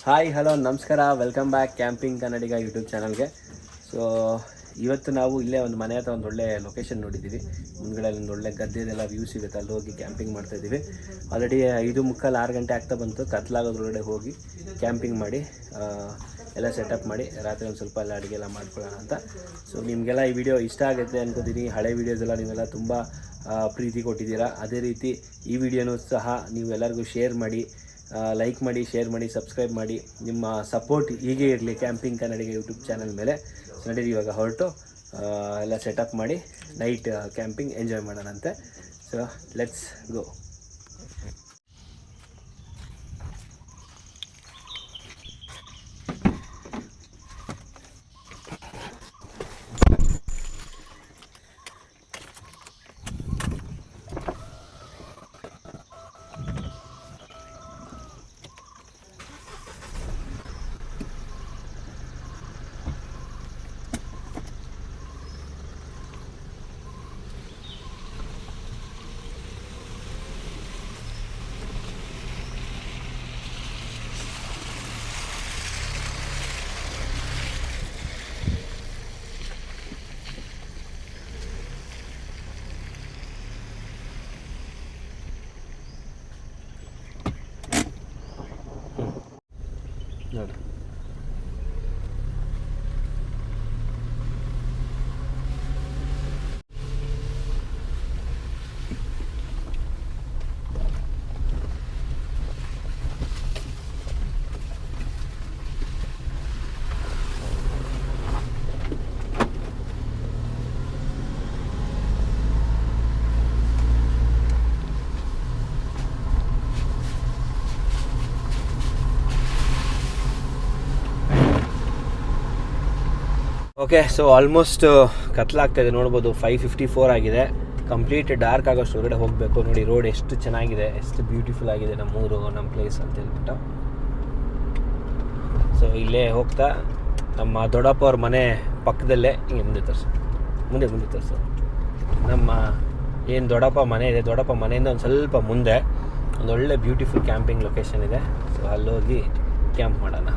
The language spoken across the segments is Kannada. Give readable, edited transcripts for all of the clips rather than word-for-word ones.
ಹಾಯ್ ಹಲೋ ನಮಸ್ಕಾರ, ವೆಲ್ಕಮ್ ಬ್ಯಾಕ್ ಕ್ಯಾಂಪಿಂಗ್ ಕನ್ನಡಿಗ ಯೂಟ್ಯೂಬ್ ಚಾನಲ್ಗೆ. ಸೊ ಇವತ್ತು ನಾವು ಇಲ್ಲೇ ಒಂದು ಮನೆ ಹತ್ರ ಒಂದು ಒಳ್ಳೆ ಲೊಕೇಶನ್ ನೋಡಿದ್ದೀವಿ. ಮುಂದ್ಗಡೆ ಒಂದು ಒಳ್ಳೆ ಗದ್ದೆದೆಲ್ಲ ವ್ಯೂ ಸಿಗುತ್ತೆ, ಅಲ್ಲಿ ಹೋಗಿ ಕ್ಯಾಂಪಿಂಗ್ ಮಾಡ್ತಾಯಿದ್ದೀವಿ. ಆಲ್ರೆಡಿ 5:45 6 ಗಂಟೆ ಆಗ್ತಾ ಬಂತು. ಕತ್ಲಾಗೋದ್ರೊಳಗಡೆ ಹೋಗಿ ಕ್ಯಾಂಪಿಂಗ್ ಮಾಡಿ ಎಲ್ಲ ಸೆಟಪ್ ಮಾಡಿ ರಾತ್ರಿ ಒಂದು ಸ್ವಲ್ಪ ಎಲ್ಲ ಅಡುಗೆ ಎಲ್ಲ ಮಾಡ್ಕೊಳ್ಳೋಣ ಅಂತ. ಸೊ ನಿಮಗೆಲ್ಲ ಈ ವಿಡಿಯೋ ಇಷ್ಟ ಆಗುತ್ತೆ ಅನ್ಕೋತೀನಿ. ಹಳೆ ವೀಡಿಯೋಸ್ ಎಲ್ಲ ನೀವೆಲ್ಲ ತುಂಬ ಪ್ರೀತಿ ಕೊಟ್ಟಿದ್ದೀರಾ. ಅದೇ ರೀತಿ ಈ ವಿಡಿಯೋನೂ ಸಹ ನೀವು ಎಲ್ಲರಿಗೂ ಶೇರ್ ಮಾಡಿ, ಲೈಕ್ ಮಾಡಿ, ಶೇರ್ ಮಾಡಿ, ಸಬ್ಸ್ಕ್ರೈಬ್ ಮಾಡಿ. ನಿಮ್ಮ ಸಪೋರ್ಟ್ ಹೀಗೆ ಇರಲಿ ಕ್ಯಾಂಪಿಂಗ್ ಕನ್ನಡಿಗ ಯೂಟ್ಯೂಬ್ ಚಾನಲ್ ಮೇಲೆ. ನಡೀರಿ ಇವಾಗ ಹೊರಟು ಎಲ್ಲ ಸೆಟಪ್ ಮಾಡಿ ನೈಟ್ ಕ್ಯಾಂಪಿಂಗ್ ಎಂಜಾಯ್ ಮಾಡೋಣಂತೆ. So let's go. ನೋಡಿ ಓಕೆ. ಸೊ ಆಲ್ಮೋಸ್ಟ್ ಕತ್ಲಾಗ್ತಾಯಿದೆ, ನೋಡ್ಬೋದು. 5:54 ಆಗಿದೆ. ಕಂಪ್ಲೀಟ್ ಡಾರ್ಕ್ ಆಗೋಷ್ಟು ಹೊರಗಡೆ ಹೋಗಬೇಕು. ನೋಡಿ ರೋಡ್ ಎಷ್ಟು ಚೆನ್ನಾಗಿದೆ, ಎಷ್ಟು ಬ್ಯೂಟಿಫುಲ್ ಆಗಿದೆ ನಮ್ಮೂರು, ನಮ್ಮ ಪ್ಲೇಸ್ ಅಂತ ಹೇಳ್ಬಿಟ್ಟು. ಸೊ ಇಲ್ಲೇ ಹೋಗ್ತಾ ನಮ್ಮ ದೊಡ್ಡಪ್ಪ ಅವ್ರ ಮನೆ ಪಕ್ಕದಲ್ಲೇ ಹಿಂಗೆ ಮುಂದೆ ತೋರಿಸು ನಮ್ಮ ಏನು ದೊಡ್ಡಪ್ಪ ಮನೆ ಇದೆ. ದೊಡ್ಡಪ್ಪ ಮನೆಯಿಂದ ಒಂದು ಸ್ವಲ್ಪ ಮುಂದೆ ಒಂದೊಳ್ಳೆ ಬ್ಯೂಟಿಫುಲ್ ಕ್ಯಾಂಪಿಂಗ್ ಲೊಕೇಶನ್ ಇದೆ. ಸೊ ಅಲ್ಲೋಗಿ ಕ್ಯಾಂಪ್ ಮಾಡೋಣ.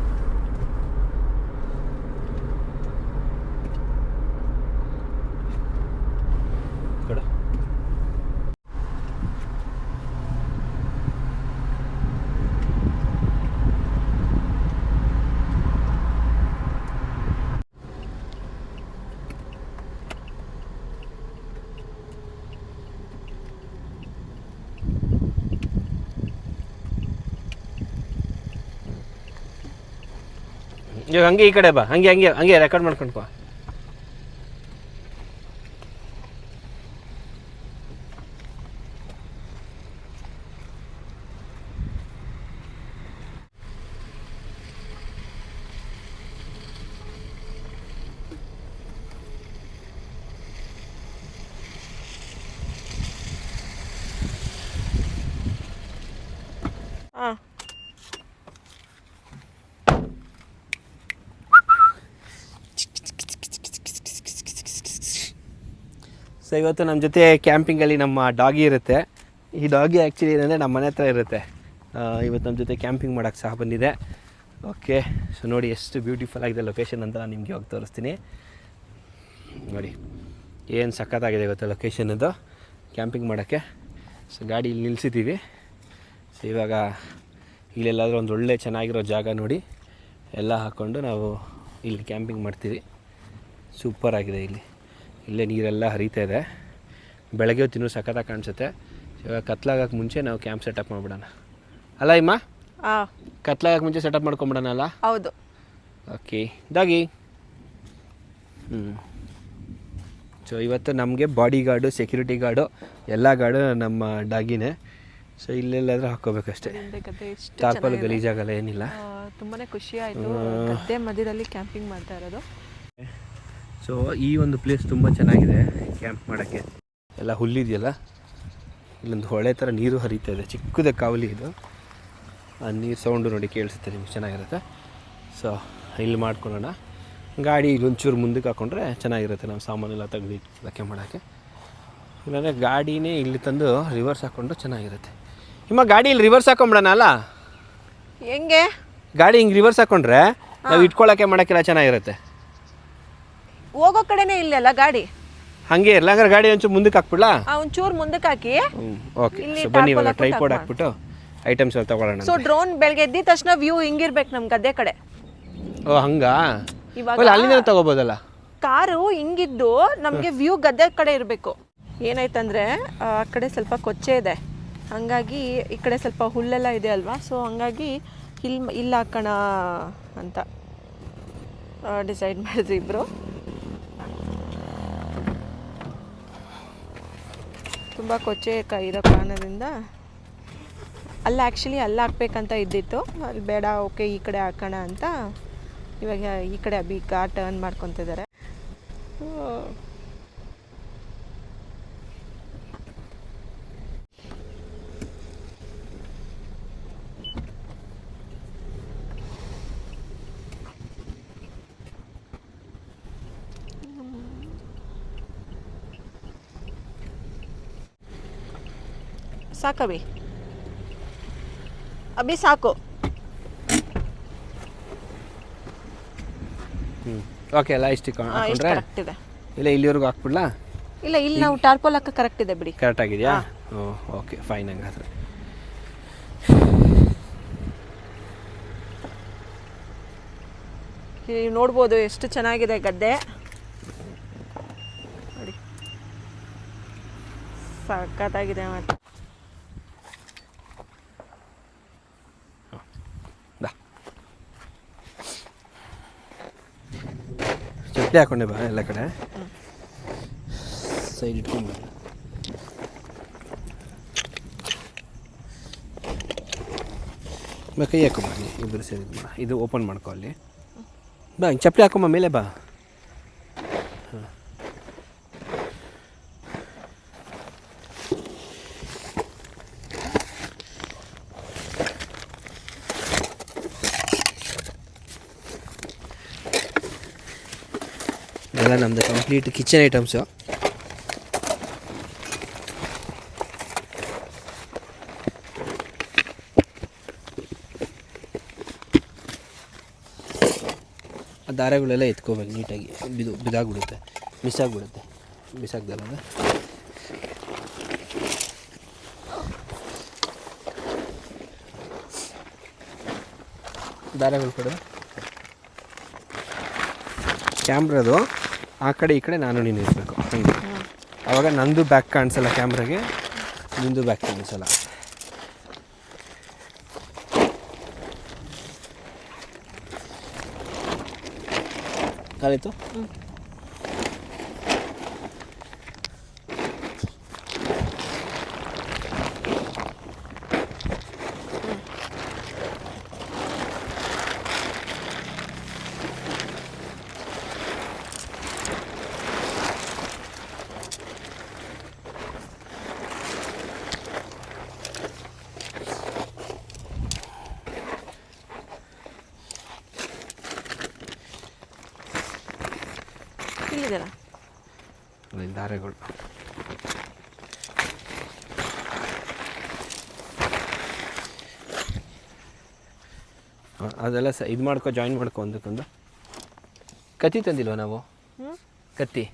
ಇವಾಗ ಹಂಗೆ ಈ ಕಡೆ ಬಾ, ಹಂಗೆ ರೆಕಾರ್ಡ್ ಮಾಡ್ಕೊಂಡು ಬಾ. ಸೊ ಇವತ್ತು ನಮ್ಮ ಜೊತೆ ಕ್ಯಾಂಪಿಂಗಲ್ಲಿ ನಮ್ಮ ಡಾಗಿ ಇರುತ್ತೆ. ಈ ಡಾಗಿ ಆ್ಯಕ್ಚುಲಿ ಏನಂದರೆ ನಮ್ಮ ಮನೆ ಹತ್ರ ಇರುತ್ತೆ. ಇವತ್ತು ನಮ್ಮ ಜೊತೆ ಕ್ಯಾಂಪಿಂಗ್ ಮಾಡೋಕ್ಕೆ ಸಹ ಬಂದಿದೆ. ಓಕೆ. ಸೊ ನೋಡಿ ಎಷ್ಟು ಬ್ಯೂಟಿಫುಲ್ ಆಗಿದೆ ಲೊಕೇಶನ್ ಅಂತ ನಾನು ನಿಮಗೆ ಹೋಗಿ ತೋರಿಸ್ತೀನಿ. ನೋಡಿ ಏನು ಸಖತ್ತಾಗಿದೆ ಇವತ್ತು ಲೊಕೇಶನ್ ಅದು ಕ್ಯಾಂಪಿಂಗ್ ಮಾಡೋಕ್ಕೆ. ಸೊ ಗಾಡಿ ಇಲ್ಲಿ ನಿಲ್ಲಿಸಿದ್ದೀವಿ. ಸೊ ಇವಾಗ ಇಲ್ಲೆಲ್ಲಾದರೂ ಒಂದು ಒಳ್ಳೆ ಚೆನ್ನಾಗಿರೋ ಜಾಗ ನೋಡಿ ಎಲ್ಲ ಹಾಕ್ಕೊಂಡು ನಾವು ಇಲ್ಲಿ ಕ್ಯಾಂಪಿಂಗ್ ಮಾಡ್ತೀವಿ. ಸೂಪರಾಗಿದೆ. ಇಲ್ಲೇ ನೀರೆಲ್ಲ ಹರಿತಾ ಇದೆ. ಬೆಳಗ್ಗೆ ಹೊತ್ತು ಸಖತ್ತಾಗಿ ಕಾಣಿಸುತ್ತೆ. ಇವಾಗ ಕತ್ಲಾಗಕ್ಕೆ ಮುಂಚೆ ನಾವು ಕ್ಯಾಂಪ್ ಸೆಟಪ್ ಮಾಡಿಬಿಡೋಣ ಅಲ್ಲ ಇಮ್ಮ? ಕತ್ಲಾಗಕ್ಕೆ ಮುಂಚೆ ಸೆಟಪ್ ಮಾಡ್ಕೊಂಬಿಡೋಣ ಅಲ್ಲ? ಹೌದು. Okay doggy. ಸೊ ಇವತ್ತು ನಮಗೆ ಬಾಡಿ ಗಾರ್ಡು, ಸೆಕ್ಯೂರಿಟಿ ಗಾರ್ಡು, ಎಲ್ಲ ಗಾರ್ಡು ನಮ್ಮ ಡಾಗಿನೇ. ಸೊ ಇಲ್ಲೆಲ್ಲಾದರೂ ಹಾಕ್ಕೋಬೇಕಷ್ಟೇ. ತಾರ್ಪಲ್ ಗಲೀಜಾಗಲ್ಲ, ಏನಿಲ್ಲ. ತುಂಬಾ ಖುಷಿ ಆಯಿತು ಗದ್ದೆ ಮಧ್ಯದಲ್ಲಿ ಕ್ಯಾಂಪಿಂಗ್ ಮಾಡ್ತಾ ಇರೋದು. ಸೊ ಈ ಒಂದು ಪ್ಲೇಸ್ ತುಂಬ ಚೆನ್ನಾಗಿದೆ ಕ್ಯಾಂಪ್ ಮಾಡೋಕ್ಕೆ. ಎಲ್ಲ ಹುಲ್ಲಿದೆಯಲ್ಲ, ಇಲ್ಲೊಂದು ಹೊಳೆ ಥರ ನೀರು ಹರಿತಾ ಇದೆ. ಚಿಕ್ಕದ ಕಾವಲಿ ಇದು. ಆ ನೀರು ಸೌಂಡು ನೋಡಿ ಕೇಳಿಸುತ್ತೆ ನಿಮ್ಗೆ, ಚೆನ್ನಾಗಿರುತ್ತೆ. ಸೊ ಇಲ್ಲಿ ಮಾಡ್ಕೊಳ್ಳೋಣ. ಗಾಡಿ ಇಲ್ಲೊಂಚೂರು ಮುಂದಕ್ಕೆ ಹಾಕ್ಕೊಂಡ್ರೆ ಚೆನ್ನಾಗಿರುತ್ತೆ, ನಾವು ಸಾಮಾನೆಲ್ಲ ತೆಗೆದು ಇಟ್ಕೊಳ್ಳೋಕ್ಕೆ ಮಾಡೋಕ್ಕೆ. ಇಲ್ಲಾಂದರೆ ಗಾಡಿನೇ ಇಲ್ಲಿ ತಂದು ರಿವರ್ಸ್ ಹಾಕ್ಕೊಂಡು ಚೆನ್ನಾಗಿರುತ್ತೆ. ನಿಮ್ಮ ಗಾಡಿ ಇಲ್ಲಿ ರಿವರ್ಸ್ ಹಾಕೊಂಬಿಡೋಣ ಅಲ್ಲ? ಹೆಂಗೆ ಗಾಡಿ ಹಿಂಗೆ ರಿವರ್ಸ್ ಹಾಕೊಂಡ್ರೆ ನಾವು ಇಟ್ಕೊಳ್ಳೋಕ್ಕೆ ಮಾಡೋಕ್ಕೆಲ್ಲ ಚೆನ್ನಾಗಿರುತ್ತೆ. ಹೋಗೋ ಕಡೆನೇ ಇಲ್ಲಲ್ಲ ಗಾಡಿ, ಹಾಗೆ ಇರಲ್ಲ. ಹಂಗಾರೆ ಗಾಡಿ ಒಂಚೂರು ಮುಂದಕ್ಕೆ ಹಾಕ್ಬಿಡ್ಲಾ? ಒಂಚೂರು ಮುಂದಕ್ಕೆ ಹಾಕಿ. ಓಕೆ, ಸೊ ಬನ್ನಿ ಇವಾಗ ಟ್ರೈಪಾಡ್ ಹಾಕ್ಬಿಟ್ಟು ಐಟಮ್ಸ್ ಎಲ್ಲ ತಗೊಳ್ಳೋಣ. ಸೊ ಡ್ರೋನ್ ಬೆಳಗ್ಗೆ ಎದ್ದ ತಕ್ಷಣ ವ್ಯೂ ಹಿಂಗಿರ್ಬೇಕು ನಮ್ಮ ಗದ್ದೆ ಕಡೆ. ಓ ಹಂಗಾ? ಇವಾಗ ಅಲ್ಲಿಂದ ತಗೋಬೋದಲ್ಲ? ಕಾರು ಹಿಂಗಿದ್ದು ನಮಗೆ ವ್ಯೂ ಗದ್ದೆ ಕಡೆ ಇರಬೇಕು. ಏನಾಯ್ತಂದ್ರೆ ಆ ಕಡೆ ಸ್ವಲ್ಪ ಕೊಚ್ಚೆ ಇದೆ, ಹಾಗಾಗಿ ಈ ಕಡೆ ಸ್ವಲ್ಪ ಹುಲ್ಲೆಲ್ಲ ಇದೆ ಅಲ್ವಾ, ಸೊ ಹಂಗಾಗಿ ಇಲ್ಲಿ ಹಾಕೋಣ ಅಂತ ಡಿಸೈಡ್ ಮಾಡಿದ್ವಿ ಇಬ್ಬರು. ತುಂಬ ಕೊಚ್ಚೆ ಇರೋ ಕಾರಣದಿಂದ ಅಲ್ಲಿ ಆ್ಯಕ್ಚುಲಿ ಅಲ್ಲಿ ಹಾಕ್ಬೇಕಂತ ಇದ್ದಿತ್ತು, ಅಲ್ಲಿ ಬೇಡ, ಓಕೆ ಈ ಕಡೆ ಹಾಕೋಣ ಅಂತ ಇವಾಗ ಈ ಕಡೆ ಅಭಿ ಕಾರ್ ಟರ್ನ್ ಮಾಡ್ಕೊತಿದ್ದಾರೆ. ಸಾಕವಿ ಅಭಿ ಸಾಕು. ಓಕೆ, ಎಲ್ಲ ಇಷ್ಟು ಹಾಕೊಂಡ್ರೆ ಕರೆಕ್ಟ್ ಇದೆ. ಇಲ್ಲ ಇಲ್ಲಿವರೆಗೂ ಹಾಕ್ಬಿಡ್ಲಾ? ಇಲ್ಲ, ಇಲ್ಲಿ ನಾವು ಟಾರ್ಪಲ್ ಹಾಕ ಕರೆಕ್ಟ್ ಇದೆ ಬಿಡಿ. ಕರೆಕ್ಟ್ ಆಗಿದೆಯಾ? Okay fine. ಹಂಗಾದ್ರೆ ನೀವು ನೋಡ್ಬೋದು ಎಷ್ಟು ಚೆನ್ನಾಗಿದೆ ಗದ್ದೆ ನೋಡಿ, ಸಖತ್ತಾಗಿದೆ. ಮತ್ತೆ ಚಪ್ಪಲಿ ಹಾಕೊಂಡೆ ಬಾ ಎಲ್ಲ ಕಡೆ ಸೈಡ್ ಇಟ್ಕೊಂಡು ಬಾ. ಕೈ ಹಾಕೊಂಬ, ಇಬ್ಬರು ಸೇರಿ ಇದು ಓಪನ್ ಮಾಡ್ಕೊ. ಅಲ್ಲಿ ಬಾ, ಚಪ್ಪಲಿ ಹಾಕೊಂಬ ಮೇಲೆ ಬಾ. ಹಾಂ, ಎಲ್ಲ ನಮ್ಮದು ಕಂಪ್ಲೀಟ್ ಕಿಚನ್ ಐಟಮ್ಸು. ಆ ದಾರಗಳೆಲ್ಲ ಎತ್ಕೋಬೇಕು ನೀಟಾಗಿ, ಬಿದ್ದಾಗ್ಬಿಡುತ್ತೆ, ಮಿಸ್ ಆಗಿಬಿಡುತ್ತೆ. ಬಿಸಾಕ್ದಲ್ಲ ದಾರಗಳು ಕೊಡು. ಕ್ಯಾಮ್ರದು ಆ ಕಡೆ ಈ ಕಡೆ ನಾನು ನೀನು ಇರಬೇಕು, ಹಂಗೆ. ಆವಾಗ ನಂದು ಬ್ಯಾಕ್ ಕಾಣಿಸಲ್ಲ ಕ್ಯಾಮ್ರಾಗೆ, ನಿಂದು ಬ್ಯಾಕ್ ಕಾಣಿಸಲ್ಲ. ಕಾಲಿತ್ತು ಇಲ್ಲಿದೆಲ್ಲ ದಾರಗಳು. ಅದೆಲ್ಲ ಇದು ಮಾಡ್ಕೊ, ಜಾಯಿನ್ ಮಾಡ್ಕೊ ಒಂದಕ್ಕೊಂದು. ಕತ್ತಿ ತಂದಿಲ್ವ ನಾವು? ಕತ್ತಿ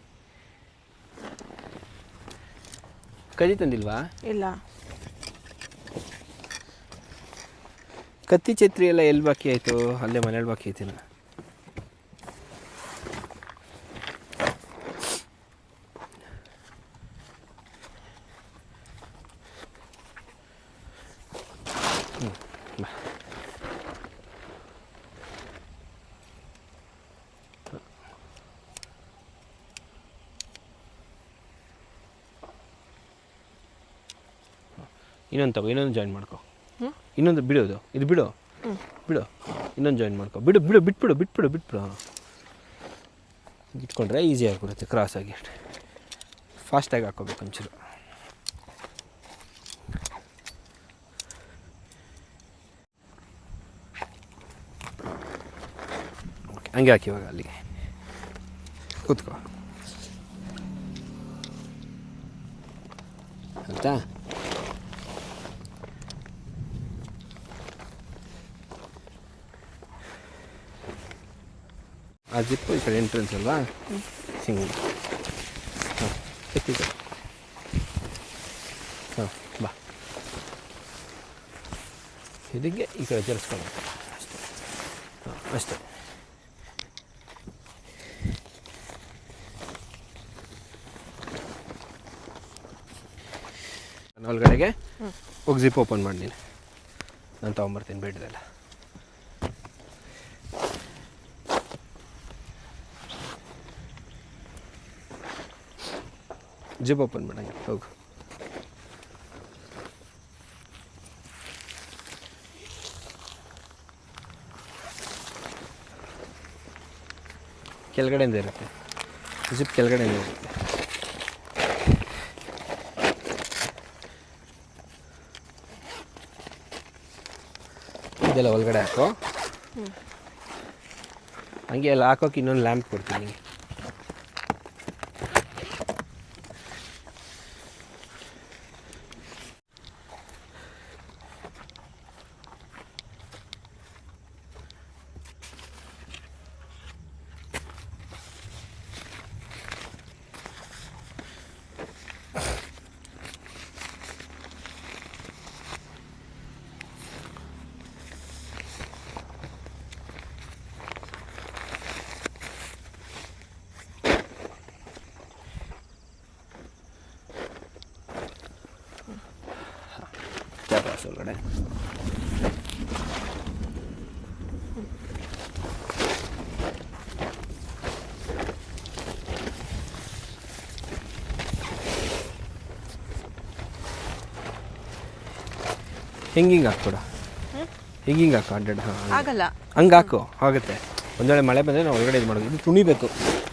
ತಂದಿಲ್ವಾ? ಇಲ್ಲ. ಕತ್ತಿ ಛತ್ರಿ ಎಲ್ಲ ಎಲ್ಲಿ ಬಾಕಿ ಆಯಿತು? ಅಲ್ಲೇ ಮನೇಲಿ ಬಾಕಿ ಐತಿ. ಇನ್ನೊಂದು ತಗೋ, ಇನ್ನೊಂದು ಜಾಯಿನ್ ಮಾಡ್ಕೊ. ಇನ್ನೊಂದು ಬಿಡೋದು, ಇದು ಬಿಡು ಇನ್ನೊಂದು ಜಾಯಿನ್ ಮಾಡ್ಕೊ. ಬಿಟ್ಬಿಡು. ಇಟ್ಕೊಂಡ್ರೆ ಈಸಿ ಆಗಿಬಿಡುತ್ತೆ, ಕ್ರಾಸಾಗಿ. ಅಷ್ಟೇ ಫಾಸ್ಟಾಗಿ ಹಾಕ್ಕೋಬೇಕು ಒಂಚೂರು. ಓಕೆ, ಹಂಗೆ ಹಾಕಿ. ಇವಾಗ ಅಲ್ಲಿಗೆ ಕೂತ್ಕೋ ಆಯಿತಾ? ಆ ಜಿಪ್ಪು ಈ ಕಡೆ ಎಂಟ್ರೆನ್ಸ್ ಅಲ್ವಾ ಹಿಂಗೆ ಹಾಂ ಎತ್ತಿಗೆ ಹಾಂ ಬಾ ಇದಕ್ಕೆ ಈ ಕಡೆ ಜರಿಸ್ಕೊಳ್ಳೋಣ ಅಷ್ಟೇ ಹಾಂ ಅಷ್ಟೇ ಒಳಗಡೆಗೆ ಹೋಗಿ ಜಿಪ್ ಓಪನ್ ಮಾಡಿ ನೀನು ನಾನು ತೊಗೊಂಬರ್ತೀನಿ ಬೇಡದೆಲ್ಲ ಜಿಪ್ ಓಪನ್ ಮಾಡಂಗೆ ಹೋಗು ಕೆಳಗಡೆಯಿಂದ ಇರುತ್ತೆ ಜಿಪ್ ಕೆಳಗಡೆಯಿಂದ ಇರುತ್ತೆ ಇದೆಲ್ಲ ಒಳಗಡೆ ಹಾಕೋ ಹಂಗೆ ಎಲ್ಲ ಹಾಕೋಕೆ ಇನ್ನೊಂದು ಲ್ಯಾಂಪ್ ಕೊಡ್ತೀನಿ ನಿಮಗೆ ಒಳಗಡೆ ಹಿಂಗಿಂಗೆ ಹಾಕ್ಬಿಡ ಹಿಂಗಿಂಗೆ ಹಾಕು 100 ಹಾಂ ಆಗಲ್ಲ ಹಂಗೆ ಹಾಕು ಆಗುತ್ತೆ ಒಂದು ವೇಳೆ ಮಳೆ ಬಂದರೆ ನಾವು ಒಳಗಡೆ ಇದು ಮಾಡೋದು ಇದು ತುಣಿಬೇಕು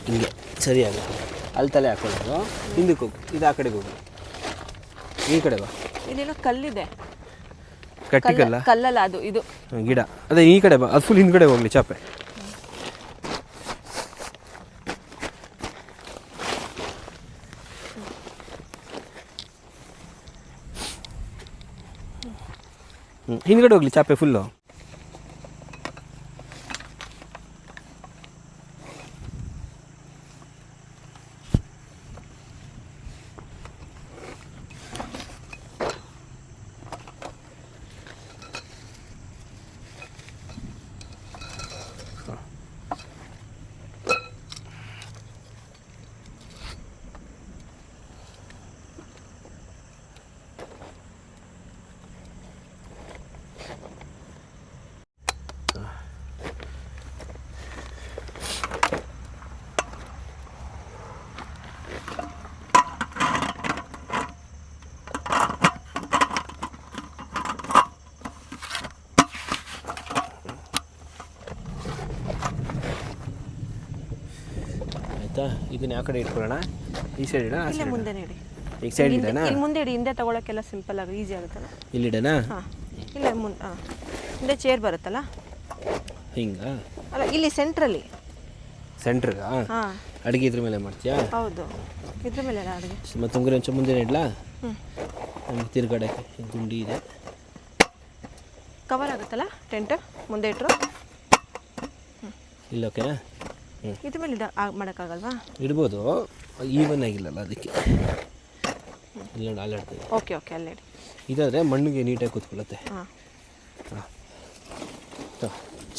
ಹಿಂಗೆ ಸರಿಯಾಗುತ್ತೆ ಅಲ್ಲಿ ತಲೆ ಹಾಕೊಳ್ಳೋದು ಹಿಂದಕ್ಕೆ ಹೋಗು ಇದು ಆ ಕಡೆಗೆ ಹೋಗು ಈ ಕಡೆ ಬಾ ಇಲ್ಲೇನೋ ಕಲ್ಲಿದೆ ಕಟ್ಟಿಗಲ್ಲ ಕಲ್ಲಲ್ಲ ಅದು ಇದು ಗಿಡ ಅದೇ ಈ ಕಡೆ ಬಾ ಅದು ಫುಲ್ ಹಿಂದ್ಗಡೆ ಹೋಗಲಿ ಚಾಪೆ ಹಿಂದ್ಗಡೆ ಹೋಗಲಿ ಚಾಪೆ ಫುಲ್ಲು ಆಯಿತಾ ಇದನ್ನ ಯಾವ ಕಡೆ ಇಟ್ಕೊಳ್ಳೋಣ ಈ ಸೈಡ್ ಇಡೋಣ ಇಲ್ಲೇ ಮುಂದೆ ಇಡಿ ಈ ಸೈಡ್ ಇಡೋಣ ಇಲ್ಲಿ ಮುಂದೆ ಇಡಿ ಹಿಂದೆ ತಗೊಳಕ್ಕೆಲ್ಲ ಸಿಂಪಲ್ ಆಗಿ ಈಸಿ ಆಗುತ್ತಲ್ಲ ಇಲ್ಲಿ ಇಡೋಣ ಹಾಂ ಇಲ್ಲ ಮುಂದೆ ಹಾಂ ಹಿಂದೆ ಚೇರ್ ಬರುತ್ತಲ್ಲ ಹಿಂಗೆ ಅಲ್ಲ ಇಲ್ಲಿ ಸೆಂಟ್ರಲ್ಲಿ ಸೆಂಟ್ರ್ಗಾ ಹಾಂ ಅಡುಗೆ ಇದ್ರ ಮೇಲೆ ಮಾಡ್ತೀಯಾ ಹೌದು ಇದ್ರ ಮೇಲೆ ಅಡುಗೆ ಮತ್ತು ಉಂಗುರ ಒಂಚೂರು ಮುಂದೆ ಇಡ್ಲಾ ಹ್ಞೂ ನಮಗೆ ತಿರುಗಡೆ ಗುಂಡಿ ಇದೆ ಕವರ್ ಆಗುತ್ತಲ್ಲ ಟೆಂಟ್ ಮುಂದೆ ಇಟ್ಟರು ಇಲ್ಲ ಓಕೆನಾ ಹ್ಞೂ ಇದ್ರ ಮೇಲೆ ಮಾಡೋಕ್ಕಾಗಲ್ವಾ ಇಡ್ಬೋದು ಈವನ್ ಆಗಿಲ್ಲಲ್ಲ ಅದಕ್ಕೆ ಇಲ್ಲ ನೋಡಿ ಅಲ್ಲಾಡ್ತದೆ ಓಕೆ ಓಕೆ ಅಲ್ಲೇ ಇಡಿ ಇದಾದರೆ ಮಣ್ಣಿಗೆ ನೀಟಾಗಿ ಕೂತ್ಕೊಳ್ಳುತ್ತೆ ಹಾಂ ಹಾಂ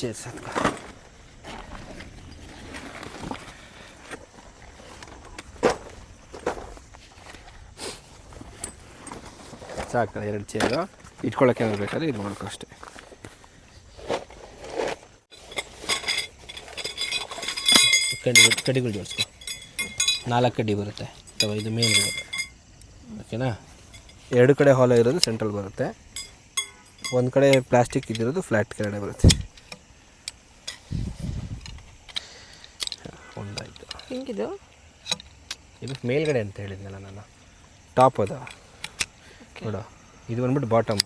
ಚೇರ್ ಸಾಕು ಸಾಕಲ್ಲ 2 ಚೇರು ಇಟ್ಕೊಳ್ಳೋಕೆ ಏನಾದ್ರು ಬೇಕಾದ್ರೆ ಇದು ಮಾಡ್ಕೊ ಅಷ್ಟೇ ಕಡ್ಡಿಗಳು ಜೋಡಿಸ್ಕೊ 4 ಕಡ್ಡಿ ಬರುತ್ತೆ ಅಥವಾ ಇದು ಮೇನ್ ಬರುತ್ತೆ ಓಕೆನಾ 2 ಕಡೆ ಹಾಲ ಇರೋದು ಸೆಂಟ್ರಲ್ ಬರುತ್ತೆ ಒಂದು ಕಡೆ ಪ್ಲಾಸ್ಟಿಕ್ ಇದ್ದಿರೋದು ಫ್ಲ್ಯಾಟ್ ಕೆಳಗಡೆ ಬರುತ್ತೆ ಒಂದಾಯಿತು ಹಿಂಗಿದು ಇದು ಮೇಲ್ಗಡೆ ಅಂತ ಹೇಳಿದ್ನಲ್ಲ ನಾನು ಟಾಪ್ ಅದ ನೋಡು ಇದು ಬಂದ್ಬಿಟ್ಟು ಬಾಟಮ್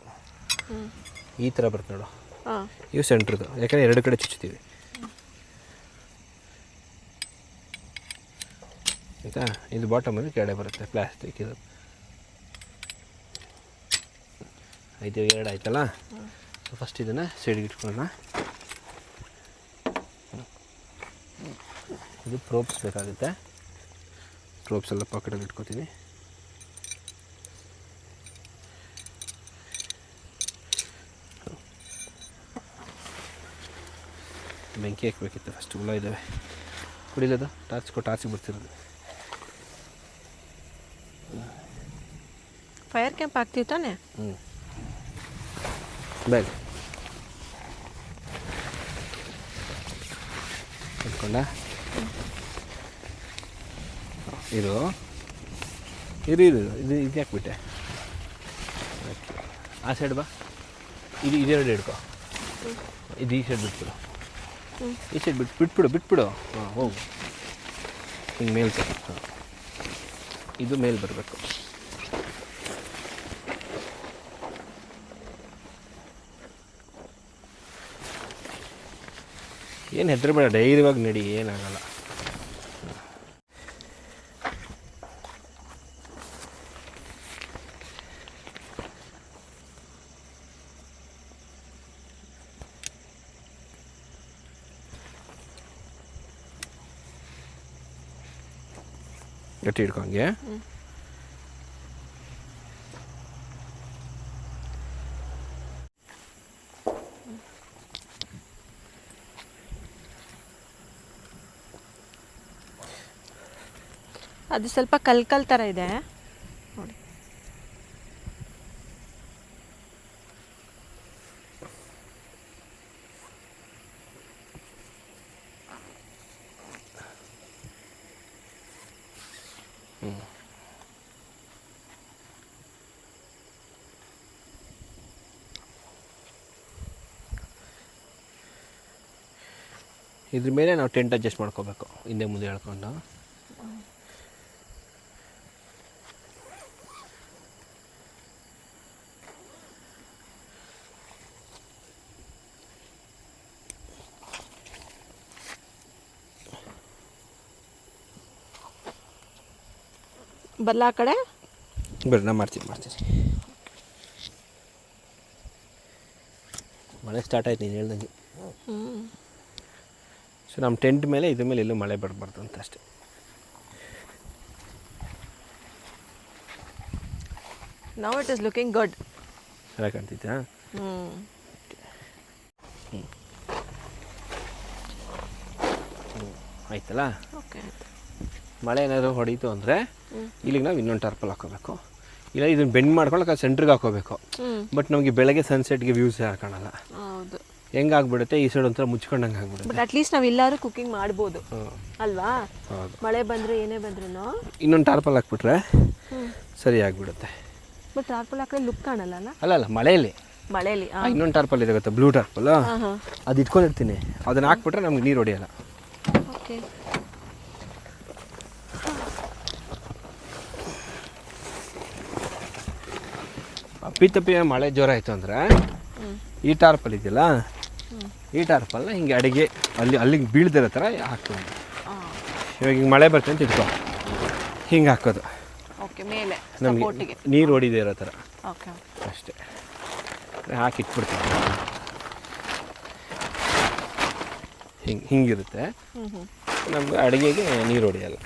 ಈ ಥರ ಬರುತ್ತೆ ನೋಡು ಹಾಂ ಇವು ಸೆಂಟ್ರದು ಯಾಕಂದರೆ 2 ಕಡೆ ಚುಚ್ತೀವಿ ಆಯಿತಾ ಇದು ಬಾಟಮಲ್ಲಿ ಕೆಳಗಡೆ ಬರುತ್ತೆ ಪ್ಲಾಸ್ಟಿಕ್ ಇದು ಆಯ್ತು 2 ಆಯ್ತಲ್ಲ ಫಸ್ಟ್ ಇದನ್ನು ಸೈಡ್ಗೆ ಇಟ್ಕೊಳ್ಳೋಣ ಇದು ಪ್ರೋಪ್ಸ್ ಬೇಕಾಗುತ್ತೆ. ಪ್ರೋಪ್ಸ್ ಎಲ್ಲ ಪಾಕೆಟಲ್ಲಿ ಇಟ್ಕೋತೀನಿ. ಬೆಂಕಿ ಹಾಕಬೇಕಿತ್ತು ಫಸ್ಟ್. ಹುಳ ಇದ್ದಾವೆ ಕುಡಿಲದ ಟಾರ್ಚಿಗೆ ಬರ್ತಿರೋದು. ಫೈರ್ ಕ್ಯಾಂಪ್ ಆಗ್ತೀವಿ ತಾನೆ. ಬೇಗ ಇಟ್ಕೊಂಡ ಇದು ಯಾಕ್ಬಿಟ್ಟೆ. ಆ ಸೈಡ್ ಬಾ. ಇದೆರಡು ಹಿಡ್ಕೊ. ಇದು ಈ ಸೈಡ್ ಬಿಟ್ಬಿಡು. ಈ ಸೈಡ್ ಬಿಟ್ಬಿಡು. ಹಾಂ ಹೋಗು. ಹಿಂಗೆ ಮೇಲೆ ಹಾಂ, ಇದು ಮೇಲೆ ಬರಬೇಕು. ಏನು ಹೆದರಬೇಡ, ಧೈರ್ಯವಾಗಿ ನಡಿ, ಏನಾಗಲ್ಲ. ಗಟ್ಟಿ ಹಿಡ್ಕೊಂಗೆ. ಅದು ಸ್ವಲ್ಪ ಕಲ್ ಥರ ಇದೆ ನೋಡಿ. ಇದ್ರ ಮೇಲೆ ನಾವು ಟೆಂಟ್ ಅಡ್ಜಸ್ಟ್ ಮಾಡ್ಕೋಬೇಕು, ಹಿಂದೆ ಮುಂದೆ ಹೇಳ್ಕೊಂಡು. ಬಲ್ಲ ಆ ಕಡೆ ಬರ್ರಿ, ನಾ ಮಾಡ್ತೀನಿ. ಮಳೆ ಸ್ಟಾರ್ಟ್ ಆಯ್ತು ನೀನು ಹೇಳ್ದಂಗೆ. ಸೊ ನಮ್ಮ ಟೆಂಟ್ ಮೇಲೆ ಇದ್ರ ಮೇಲೆ ಎಲ್ಲೂ ಮಳೆ ಬರಬಾರ್ದು ಅಂತ ಅಷ್ಟೇ. Now it is looking good. ಚೆನ್ನಾಗಿ ಕಾಣ್ತಿದ್ಯಾ? ಆಯ್ತಲ್ಲ. ಓಕೆ, ಮಳೆ ಏನಾದರೂ ಹೊಡೀತು ಅಂದರೆ ಇಲ್ಲಿಗೆ ನಾವು ಇನ್ನೊಂದು ಟಾರ್ಪಲ್ ಹಾಕೋಬೇಕು. ಇಲ್ಲ ಇದನ್ನು ಬೆಂಡ್ ಮಾಡ್ಕೊಂಡು ಸೆಂಟ್ರಿಗೆ ಹಾಕೋಬೇಕು. ಬಟ್ ನಮಗೆ ಬೆಳಗ್ಗೆ ಸನ್ಸೆಟ್ಗೆ ವ್ಯೂಸ್ ಯಾರು ಕಾಣಲ್ಲ. ಹೌದು, ಹೆಂಗಾಗ್ಬಿಡುತ್ತೆ, ಈ ಸೈಡ್ ಒಂಥರ ಮುಚ್ಕೊಂಡಂಗೆ ಆಗ್ಬಿಡುತ್ತೆ. ಬಟ್ ಅಟ್ಲೀಸ್ಟ್ ನಾವು ಎಲ್ಲರೂ ಕುಕಿಂಗ್ ಮಾಡ್ಬೋದು ಅಲ್ವಾ? ಹೌದು. ಮಳೆ ಬಂದರೆ ಏನೇ ಬಂದ್ರೂ ಇನ್ನೊಂದು ಟಾರ್ಪಲ್ ಹಾಕ್ಬಿಟ್ರೆ ಸರಿ ಆಗಿಬಿಡುತ್ತೆ. ಬಟ್ ಟಾರ್ಪಲ್ ಹಾಕಿದ್ರೆ ಲುಕ್ ಕಾಣಲ್ಲ. ಅಲ್ಲ ಮಳೆಯಲ್ಲಿ ಇನ್ನೊಂದು ಟಾರ್ಪಲ್ ಇದೆ ಗೊತ್ತಾ, ಬ್ಲೂ ಟಾರ್ಪಲ್. ಅದು ಇಟ್ಕೊಂಡಿರ್ತೀನಿ, ಅದನ್ನ ಹಾಕ್ಬಿಟ್ರೆ ನಮ್ಗೆ ನೀರು ಹೊಡೆಯಲ್ಲ. ಓಕೆ, ಅಪ್ಪಿತಪ್ಪಿ ಮಳೆ ಜೋರ ಆಯಿತು ಅಂದರೆ ಈ ಟಾರ್ಪಲ್ ಇದೆಯಲ್ಲ, ಈ ಟಾರ್ಪಲ್ನ ಹಿಂಗೆ ಅಡಿಗೆ ಅಲ್ಲಿಗೆ ಬೀಳ್ದಿರೋ ಥರ ಹಾಕ್ತೀವಿ. ಇವಾಗ ಹಿಂಗೆ ಮಳೆ ಬರ್ತದೆ ಅಂತ ಇಟ್ಕೊ, ಹಿಂಗೆ ಹಾಕೋದು ನಮಗೆ ನೀರು ಹೊಡಿದೇ ಇರೋ ಥರ ಅಷ್ಟೇ. ಹಾಕಿಟ್ಬಿಡ್ತೀವಿ. ಹಿಂಗಿರುತ್ತೆ, ನಮ್ಗೆ ಅಡುಗೆಗೆ ನೀರು ಹೊಡೆಯಲ್ಲ.